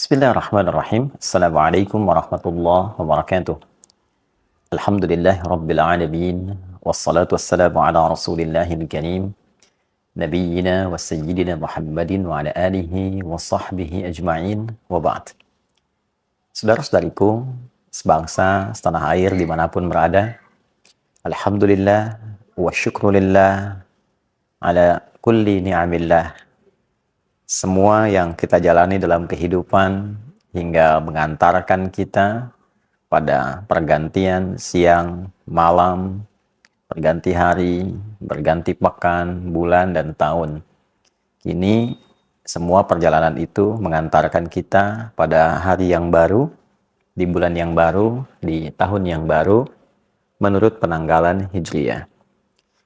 Bismillahirrahmanirrahim. Assalamualaikum warahmatullahi wabarakatuh. Alhamdulillah Rabbil Alamin. Wassalatu wassalamu ala Rasulillahil Karim. Nabiyyina wa sayyidina Muhammadin wa ala alihi wa sahbihi ajma'in wa ba'd. Saudara-saudariku, sebangsa, setanah air dimanapun berada, Alhamdulillah wa syukrulillah ala kulli ni'amillah. Semua yang kita jalani dalam kehidupan hingga mengantarkan kita pada pergantian siang, malam, berganti hari, berganti pekan, bulan, dan tahun. Kini semua perjalanan itu mengantarkan kita pada hari yang baru, di bulan yang baru, di tahun yang baru, menurut penanggalan Hijriyah.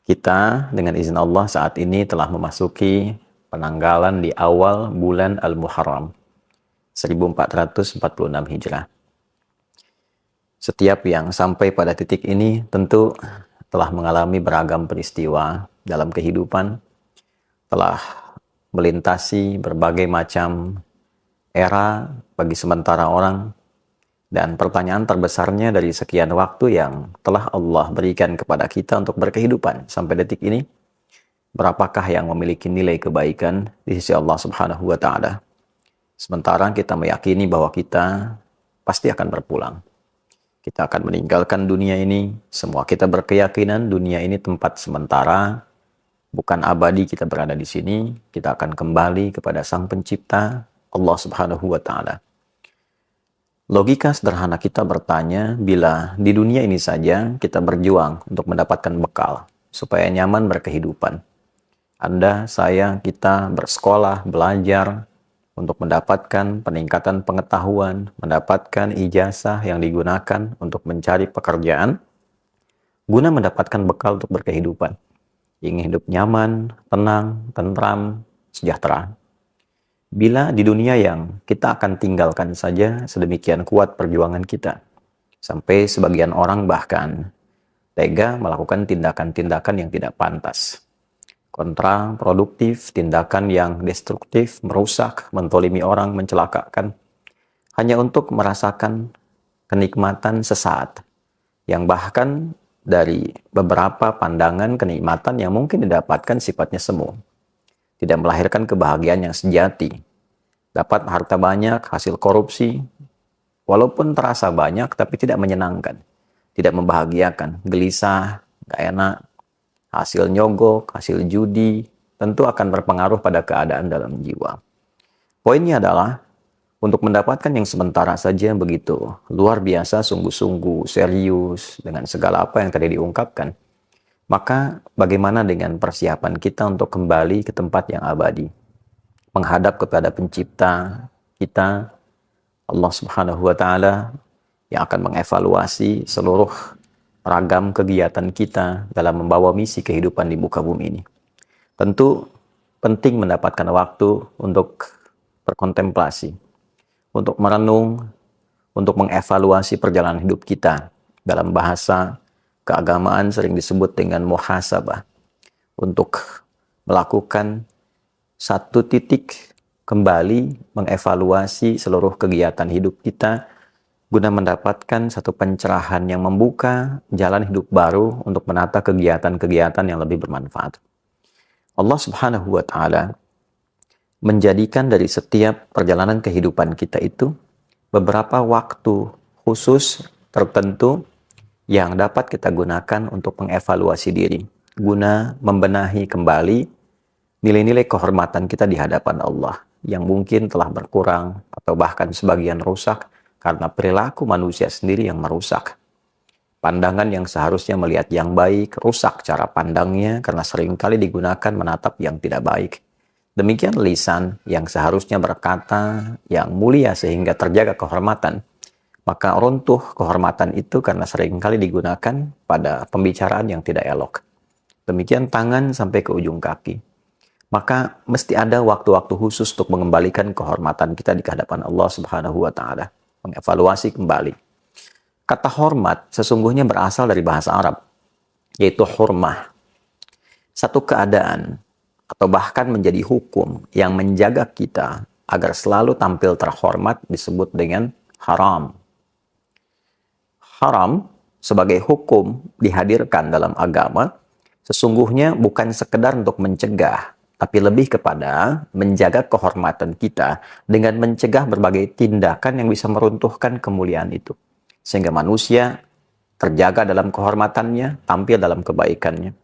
Kita dengan izin Allah saat ini telah memasuki penanggalan di awal bulan Al-Muharram 1446 Hijrah. Setiap yang sampai pada titik ini tentu telah mengalami beragam peristiwa dalam kehidupan, telah melintasi berbagai macam era bagi sementara orang, dan pertanyaan terbesarnya dari sekian waktu yang telah Allah berikan kepada kita untuk berkehidupan sampai detik ini, berapakah yang memiliki nilai kebaikan di sisi Allah Subhanahu wa Ta'ala? Sementara kita meyakini bahwa kita pasti akan berpulang. Kita akan meninggalkan dunia ini. Semua kita berkeyakinan dunia ini tempat sementara, bukan abadi kita berada di sini. Kita akan kembali kepada Sang Pencipta, Allah Subhanahu wa Ta'ala. Logika sederhana kita bertanya, bila di dunia ini saja kita berjuang untuk mendapatkan bekal supaya nyaman berkehidupan, Anda, saya, kita bersekolah, belajar untuk mendapatkan peningkatan pengetahuan, mendapatkan ijazah yang digunakan untuk mencari pekerjaan, guna mendapatkan bekal untuk berkehidupan. Ingin hidup nyaman, tenang, tentram, sejahtera. Bila di dunia yang kita akan tinggalkan saja sedemikian kuat perjuangan kita, sampai sebagian orang bahkan tega melakukan tindakan-tindakan yang tidak pantas, kontraproduktif, tindakan yang destruktif, merusak, mentolimi orang, mencelakakan, hanya untuk merasakan kenikmatan sesaat, yang bahkan dari beberapa pandangan kenikmatan yang mungkin didapatkan sifatnya semu, tidak melahirkan kebahagiaan yang sejati. Dapat harta banyak, hasil korupsi, walaupun terasa banyak, tapi tidak menyenangkan, tidak membahagiakan, gelisah, gak enak, hasil nyogok, hasil judi, tentu akan berpengaruh pada keadaan dalam jiwa. Poinnya adalah, untuk mendapatkan yang sementara saja begitu luar biasa, sungguh-sungguh, serius, dengan segala apa yang tadi diungkapkan, maka bagaimana dengan persiapan kita untuk kembali ke tempat yang abadi, menghadap kepada Pencipta kita, Allah Subhanahu wa Ta'ala, yang akan mengevaluasi seluruh ragam kegiatan kita dalam membawa misi kehidupan di muka bumi ini. Tentu penting mendapatkan waktu untuk berkontemplasi, untuk merenung, untuk mengevaluasi perjalanan hidup kita. Dalam bahasa keagamaan sering disebut dengan muhasabah, untuk melakukan satu titik kembali mengevaluasi seluruh kegiatan hidup kita, guna mendapatkan satu pencerahan yang membuka jalan hidup baru untuk menata kegiatan-kegiatan yang lebih bermanfaat. Allah Subhanahu wa Ta'ala menjadikan dari setiap perjalanan kehidupan kita itu beberapa waktu khusus tertentu yang dapat kita gunakan untuk mengevaluasi diri, guna membenahi kembali nilai-nilai kehormatan kita di hadapan Allah yang mungkin telah berkurang atau bahkan sebagian rusak karena perilaku manusia sendiri yang merusak. Pandangan yang seharusnya melihat yang baik, rusak cara pandangnya karena seringkali digunakan menatap yang tidak baik. Demikian lisan yang seharusnya berkata yang mulia sehingga terjaga kehormatan, maka runtuh kehormatan itu karena seringkali digunakan pada pembicaraan yang tidak elok. Demikian tangan sampai ke ujung kaki. Maka mesti ada waktu-waktu khusus untuk mengembalikan kehormatan kita di hadapan Allah Subhanahu wa Ta'ala. Mengevaluasi kembali. Kata hormat sesungguhnya berasal dari bahasa Arab, yaitu hurmah. Satu keadaan atau bahkan menjadi hukum yang menjaga kita agar selalu tampil terhormat disebut dengan haram. Haram sebagai hukum dihadirkan dalam agama sesungguhnya bukan sekedar untuk mencegah, tapi lebih kepada menjaga kehormatan kita dengan mencegah berbagai tindakan yang bisa meruntuhkan kemuliaan itu. Sehingga manusia terjaga dalam kehormatannya, tampil dalam kebaikannya.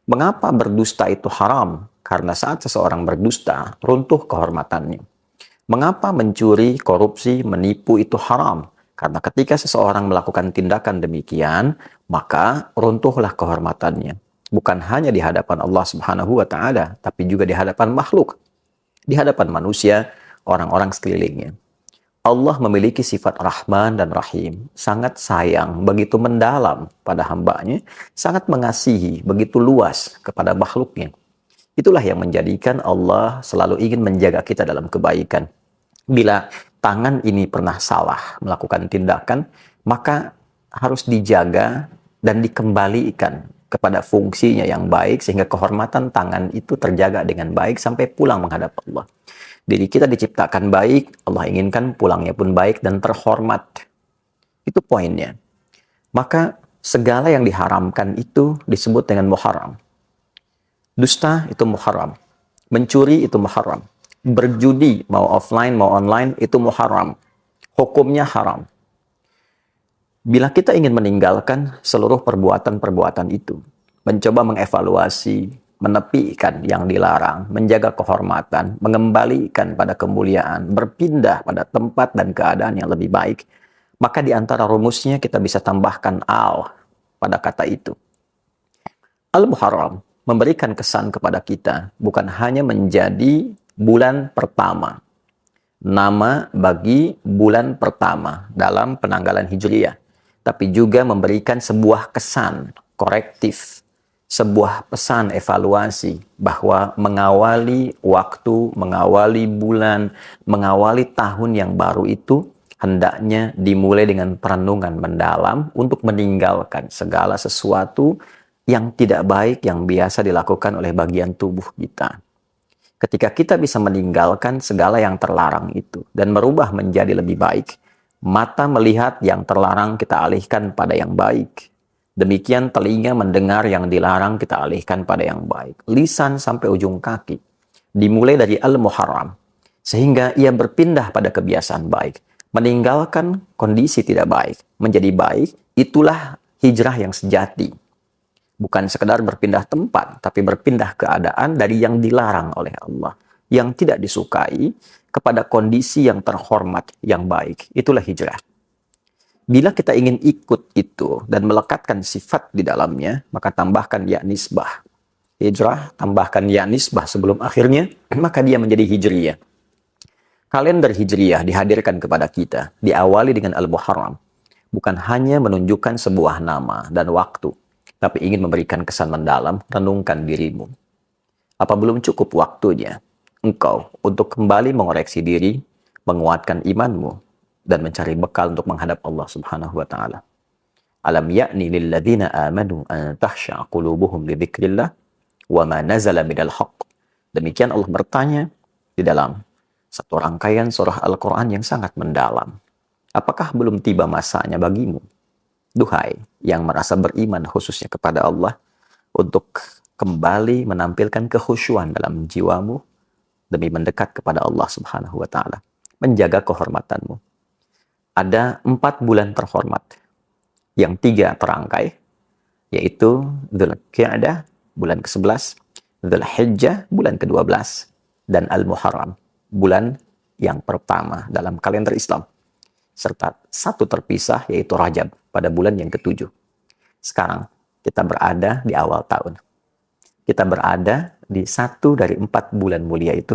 Mengapa berdusta itu haram? Karena saat seseorang berdusta, runtuh kehormatannya. Mengapa mencuri, korupsi, menipu itu haram? Karena ketika seseorang melakukan tindakan demikian, maka runtuhlah kehormatannya. Bukan hanya di hadapan Allah Subhanahu wa Ta'ala, tapi juga di hadapan makhluk, di hadapan manusia, orang-orang sekelilingnya. Allah memiliki sifat Rahman dan Rahim, sangat sayang, begitu mendalam pada hambanya, sangat mengasihi, begitu luas kepada makhluknya. Itulah yang menjadikan Allah selalu ingin menjaga kita dalam kebaikan. Bila tangan ini pernah salah melakukan tindakan, maka harus dijaga dan dikembalikan kepada fungsinya yang baik, sehingga kehormatan tangan itu terjaga dengan baik sampai pulang menghadap Allah. Diri kita diciptakan baik, Allah inginkan pulangnya pun baik dan terhormat. Itu poinnya. Maka segala yang diharamkan itu disebut dengan muharram. Dusta itu muharram. Mencuri itu muharram. Berjudi mau offline mau online itu muharram. Hukumnya haram. Bila kita ingin meninggalkan seluruh perbuatan-perbuatan itu, mencoba mengevaluasi, menepikan yang dilarang, menjaga kehormatan, mengembalikan pada kemuliaan, berpindah pada tempat dan keadaan yang lebih baik, maka di antara rumusnya kita bisa tambahkan al pada kata itu. Al-Muharram memberikan kesan kepada kita bukan hanya menjadi bulan pertama, nama bagi bulan pertama dalam penanggalan Hijriyah, tapi juga memberikan sebuah kesan korektif, sebuah pesan evaluasi bahwa mengawali waktu, mengawali bulan, mengawali tahun yang baru itu hendaknya dimulai dengan perenungan mendalam untuk meninggalkan segala sesuatu yang tidak baik yang biasa dilakukan oleh bagian tubuh kita. Ketika kita bisa meninggalkan segala yang terlarang itu dan merubah menjadi lebih baik, mata melihat yang terlarang kita alihkan pada yang baik. Demikian telinga mendengar yang dilarang kita alihkan pada yang baik. Lisan sampai ujung kaki. Dimulai dari Al-Muharram. Sehingga ia berpindah pada kebiasaan baik. Meninggalkan kondisi tidak baik. Menjadi baik, itulah hijrah yang sejati. Bukan sekedar berpindah tempat, tapi berpindah keadaan dari yang dilarang oleh Allah. Yang tidak disukai kepada kondisi yang terhormat, yang baik. Itulah hijrah. Bila kita ingin ikut itu dan melekatkan sifat di dalamnya, maka tambahkan ya nisbah. Hijrah, tambahkan ya nisbah sebelum akhirnya, maka dia menjadi hijriyah. Kalender hijriyah dihadirkan kepada kita, diawali dengan Al-Muharram. Bukan hanya menunjukkan sebuah nama dan waktu, tapi ingin memberikan kesan mendalam, renungkan dirimu. Apa belum cukup waktunya engkau untuk kembali mengoreksi diri, menguatkan imanmu, dan mencari bekal untuk menghadap Allah Subhanahu wa Ta'ala. Alam ya'ni lilladzina amanu an tahsha'a qulubuhum li dzikrillah wa ma nazala minal haqq. Demikian Allah bertanya di dalam satu rangkaian surah Al-Quran yang sangat mendalam. Apakah belum tiba masanya bagimu, duhai yang merasa beriman khususnya kepada Allah, untuk kembali menampilkan kekhusyuan dalam jiwamu demi mendekat kepada Allah Subhanahu wa Ta'ala, menjaga kehormatanmu. Ada 4 bulan terhormat, yang 3 terangkai, yaitu Dzulqa'dah, bulan ke-11, Dzulhijjah, bulan ke-12, dan Al-Muharram, bulan yang pertama dalam kalender Islam. Serta 1 terpisah, yaitu Rajab, pada bulan yang ke-7. Sekarang, kita berada di awal tahun. Kita berada di 1 dari 4 bulan mulia itu.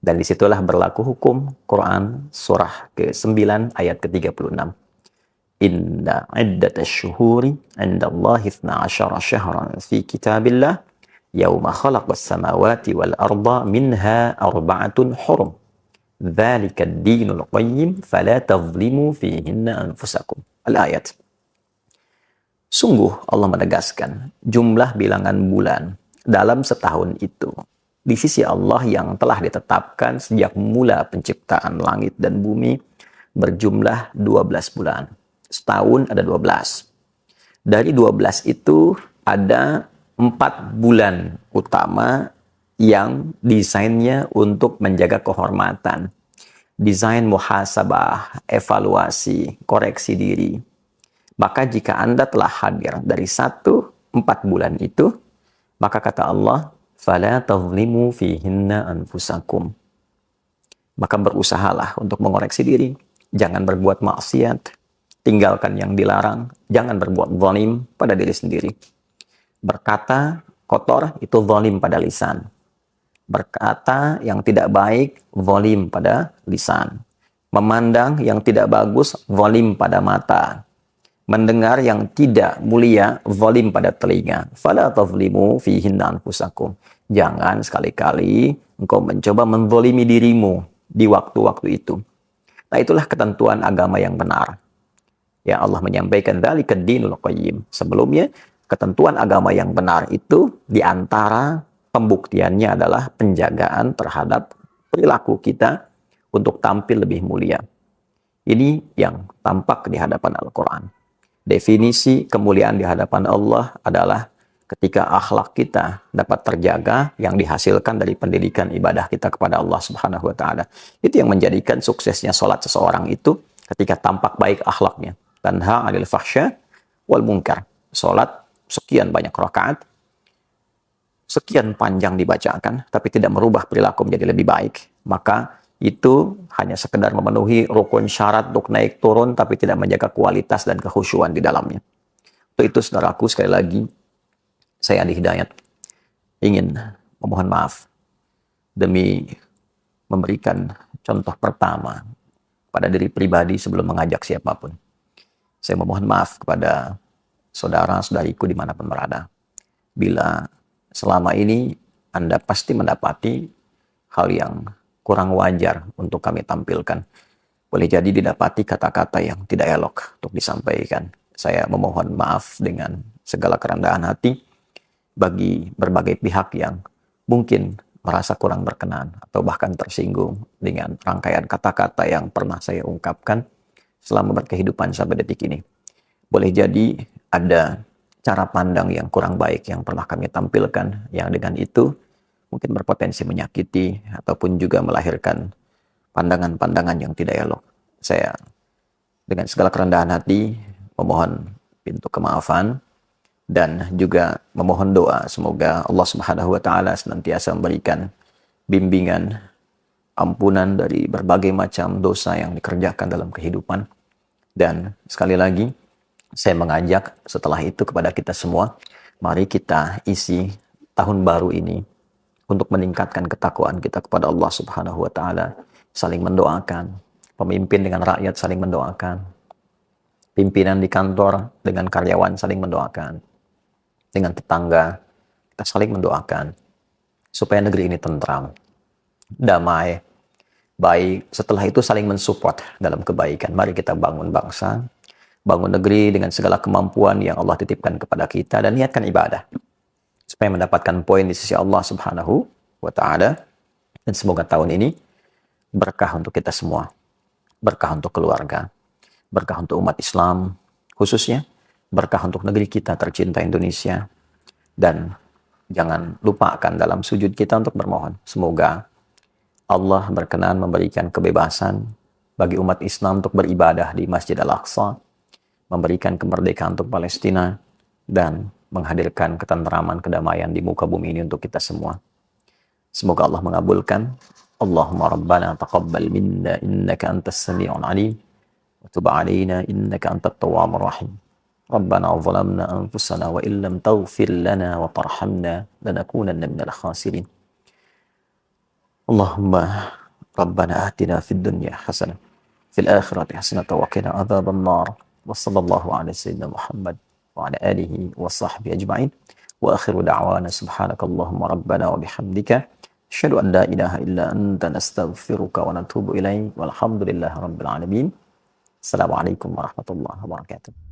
Dan disitulah berlaku hukum Quran surah ke-9 ayat ke-36. Inna iddatash syuhuri indallahi 12 syahran fi kitabillah yawma khalaqas samawati wal arda minha arba'atun hurum. Dzalika ad-dinul qayyim fala tadhlimu fihinna anfusakum. Al-ayat. Sungguh Allah menegaskan jumlah bilangan bulan dalam setahun itu di sisi Allah yang telah ditetapkan sejak mula penciptaan langit dan bumi berjumlah 12 bulan. Setahun ada 12. Dari 12 itu ada 4 bulan utama yang desainnya untuk menjaga kehormatan. Desain muhasabah, evaluasi, koreksi diri. Maka jika Anda telah hadir dari 4 bulan itu, maka kata Allah, فَلَا تَظْلِمُوا فِيهِنَّ أَنفُسَكُمْ. Maka berusahalah untuk mengoreksi diri. Jangan berbuat maksiat. Tinggalkan yang dilarang. Jangan berbuat zalim pada diri sendiri. Berkata kotor itu zalim pada lisan. Berkata yang tidak baik, zalim pada lisan. Memandang yang tidak bagus, zalim pada mata. Mendengar yang tidak mulia, zalim pada telinga. Fala tazlimu fihinna anfusakum. Jangan sekali-kali engkau mencoba menzalimi dirimu di waktu-waktu itu. Nah, itulah ketentuan agama yang benar. Ya, Allah menyampaikan dzalika dinul qayyim. Sebelumnya, ketentuan agama yang benar itu di antara pembuktiannya adalah penjagaan terhadap perilaku kita untuk tampil lebih mulia. Ini yang tampak di hadapan Al-Quran. Definisi kemuliaan di hadapan Allah adalah ketika akhlak kita dapat terjaga yang dihasilkan dari pendidikan ibadah kita kepada Allah Subhanahu wa taala. Itu yang menjadikan suksesnya salat seseorang itu ketika tampak baik akhlaknya. Tanha 'anil fahsya wal munkar. Salat sekian banyak rakaat, sekian panjang dibacakan, tapi tidak merubah perilaku menjadi lebih baik, maka itu hanya sekedar memenuhi rukun syarat untuk naik turun, tapi tidak menjaga kualitas dan kekhusyuan di dalamnya. Untuk itu, saudaraku, sekali lagi, saya Andi Hidayat ingin memohon maaf demi memberikan contoh pertama pada diri pribadi sebelum mengajak siapapun. Saya memohon maaf kepada saudara-saudariku dimanapun berada. Bila selama ini Anda pasti mendapati hal yang kurang wajar untuk kami tampilkan. Boleh jadi didapati kata-kata yang tidak elok untuk disampaikan. Saya memohon maaf dengan segala kerendahan hati bagi berbagai pihak yang mungkin merasa kurang berkenan atau bahkan tersinggung dengan rangkaian kata-kata yang pernah saya ungkapkan selama berkehidupan sampai detik ini. Boleh jadi ada cara pandang yang kurang baik yang pernah kami tampilkan, yang dengan itu mungkin berpotensi menyakiti ataupun juga melahirkan pandangan-pandangan yang tidak elok. Saya dengan segala kerendahan hati memohon pintu kemaafan dan juga memohon doa semoga Allah Subhanahu wa taala senantiasa memberikan bimbingan, ampunan dari berbagai macam dosa yang dikerjakan dalam kehidupan. Dan sekali lagi saya mengajak setelah itu kepada kita semua, mari kita isi tahun baru ini untuk meningkatkan ketakwaan kita kepada Allah Subhanahu wa taala, saling mendoakan, pemimpin dengan rakyat saling mendoakan, pimpinan di kantor dengan karyawan saling mendoakan, dengan tetangga kita saling mendoakan supaya negeri ini tentram, damai, baik. Setelah itu saling mensupport dalam kebaikan. Mari kita bangun bangsa, bangun negeri dengan segala kemampuan yang Allah titipkan kepada kita dan niatkan ibadah supaya mendapatkan poin di sisi Allah Subhanahu wa taala. Dan semoga tahun ini berkah untuk kita semua. Berkah untuk keluarga, berkah untuk umat Islam khususnya, berkah untuk negeri kita tercinta Indonesia. Dan jangan lupakan dalam sujud kita untuk bermohon. Semoga Allah berkenan memberikan kebebasan bagi umat Islam untuk beribadah di Masjid Al-Aqsa, memberikan kemerdekaan untuk Palestina, dan menghadirkan ketentraman, kedamaian di muka bumi ini untuk kita semua. Semoga Allah mengabulkan. Allahumma rabbana taqabbal minna innaka antas sami'un alim wa tub 'alaina innaka antat tawwabur rahim. Rabbana zalamna anfusana wa illam taghfir lana wa tarhamna lanakunanna minal khasirin. Allahumma rabbana atina fid dunya hasanah fil akhirati hasanah wa qina adzaban nar. Wa sallallahu ala sayyidina Muhammad wa ala alihi wa sahbihi ajma'in. Wa akhiru da'wana subhanakallahumma rabbana wa bihamdika asyhadu an la ilaha illa anta nastaghfiruka wa natubu ilaik. Walhamdulillahi rabbil alamin. Assalamualaikum warahmatullahi wabarakatuh.